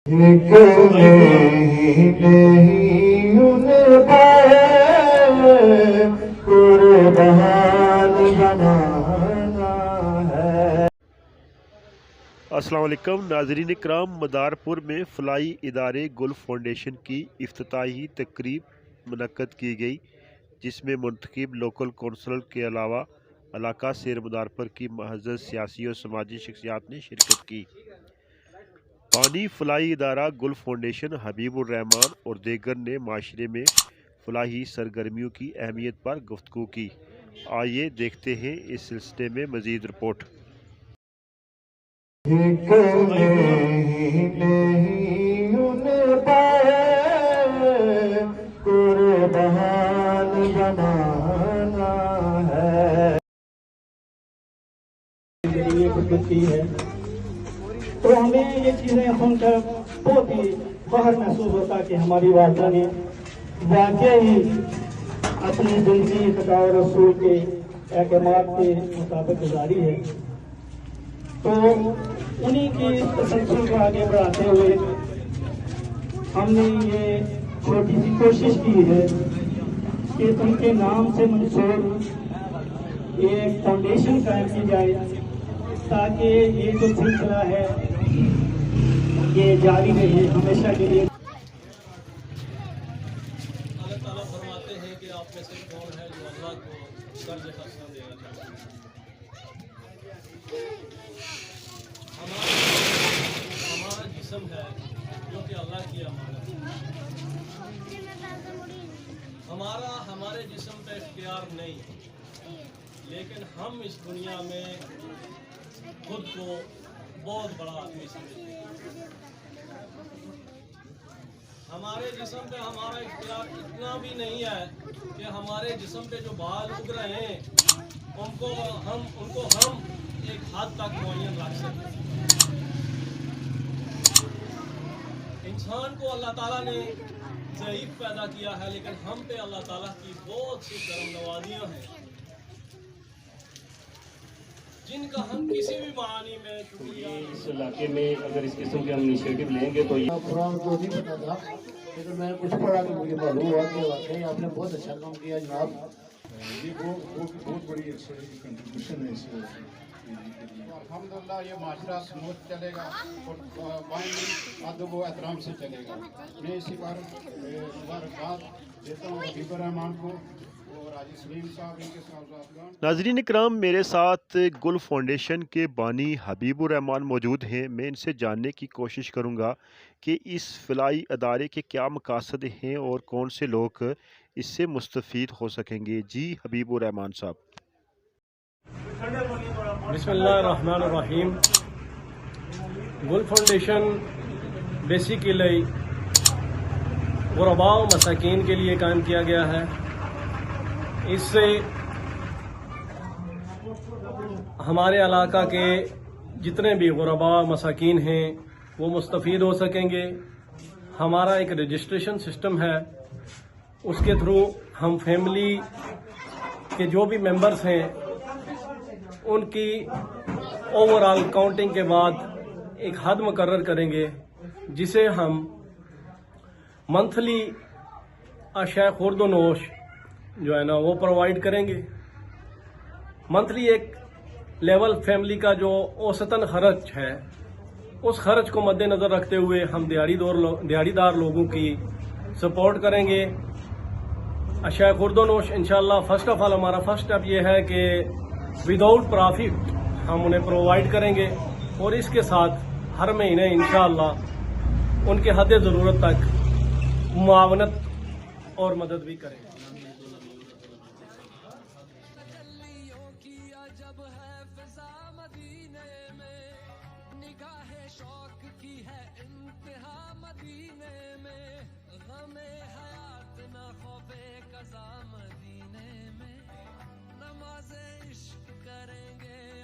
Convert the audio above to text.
السلام علیکم ناظرین کرام، مدارپور میں فلاحی ادارے گل فاؤنڈیشن کی افتتاحی تقریب منعقد کی گئی، جس میں منتخب لوکل کونسلر کے علاوہ علاقہ سیر مدارپور کی معزز سیاسی اور سماجی شخصیات نے شرکت کی۔ بانی فلاحی ادارہ گل فاؤنڈیشن حبیب الرحمان اور دیگر نے معاشرے میں فلاحی سرگرمیوں کی اہمیت پر گفتگو کی۔ آئیے دیکھتے ہیں اس سلسلے میں مزید رپورٹ۔ ہے تو ہمیں یہ چیزیں سن کر بہت ہی فخر محسوس ہوتا کہ ہماری والدہ نے واقعی اپنی زندگی خدا و رسول کے احکامات کے مطابق گزاری ہے۔ تو انہی کی تسلسل کو آگے بڑھاتے ہوئے ہم نے یہ چھوٹی سی کوشش کی ہے کہ ان کے نام سے منسوب ایک فاؤنڈیشن قائم کی جائے، تاکہ یہ جو سلسلہ ہے یہ جاری رہے ہمیشہ کے لیے۔ اللہ تعالیٰ فرماتے ہیں کہ آپ میں سے کون ہے جو اللہ کو قرض حسن دینا چاہتے ہیں۔ ہمارا جسم ہے جو کہ اللہ کی امانت ہے۔ ہمارے جسم پہ اختیار نہیں، لیکن ہم اس دنیا میں خود کو بہت بڑا آدمی سمجھتے ہیں۔ ہمارے جسم پہ ہمارا اختیار اتنا بھی نہیں ہے کہ ہمارے جسم پہ جو بال اگ رہے ہیں ان کو ہم ایک حد تک معین رکھ سکتے ہیں۔ انسان کو اللہ تعالیٰ نے ضعیف پیدا کیا ہے، لیکن ہم پہ اللہ تعالیٰ کی بہت سی کرم نوازیاں ہیں جن کا ہم کسی بھی معنی میں اس علاقے میں اگر اس قسم کے ہم انیشیٹو لیں گے تو یہ قرآن کو نہیں پتا تھا، لیکن میں کچھ پڑھا کہ مجھے معلوم ہوا کہ واقعی آپ نے بہت اچھا کام کیا جناب۔ یہ بہت بڑی کنٹریبیوشن ہے اس الحمدللہ یہ معاشرہ سموتھ چلے گا اور بائیں ادب و احترام سے چلے گا۔ میں اسی پر مبارکباد دیتا ہوں حبیب الرحمان کو اور حاجی سلیم صاحب ان کے صاحبزادگان۔ ناظرین اکرام، میرے ساتھ گل فاؤنڈیشن کے بانی حبیب الرحمان موجود ہیں۔ میں ان سے جاننے کی کوشش کروں گا کہ اس فلاحی ادارے کے کیا مقاصد ہیں اور کون سے لوگ اس سے مستفید ہو سکیں گے۔ جی حبیب الرحمان صاحب۔ بسم اللہ الرحمن الرحیم۔ گل فاؤنڈیشن بیسیکلی غرباء و مساکین کے لیے قائم کیا گیا ہے۔ اس سے ہمارے علاقہ کے جتنے بھی غرباء مساکین ہیں وہ مستفید ہو سکیں گے۔ ہمارا ایک رجسٹریشن سسٹم ہے، اس کے تھرو ہم فیملی کے جو بھی ممبرز ہیں ان کی اوور آل کاؤنٹنگ کے بعد ایک حد مقرر کریں گے، جسے ہم منتھلی اشیاء خورد و نوش جو ہے نا وہ پرووائڈ کریں گے۔ منتھلی ایک لیول فیملی کا جو اوسطاً خرچ ہے اس خرچ کو مد نظر رکھتے ہوئے ہم دیہڑی دار لوگوں کی سپورٹ کریں گے۔ اشیاء خورد و نوش انشاءاللہ فرسٹ آف آل ہمارا فرسٹ اسٹیپ یہ ہے کہ وداؤٹ پرافٹ ہم انہیں پرووائڈ کریں گے، اور اس کے ساتھ ہر مہینے انشاءاللہ ان کے حد ضرورت تک معاونت اور مدد بھی کریں گے۔ نماز عشق کریں گے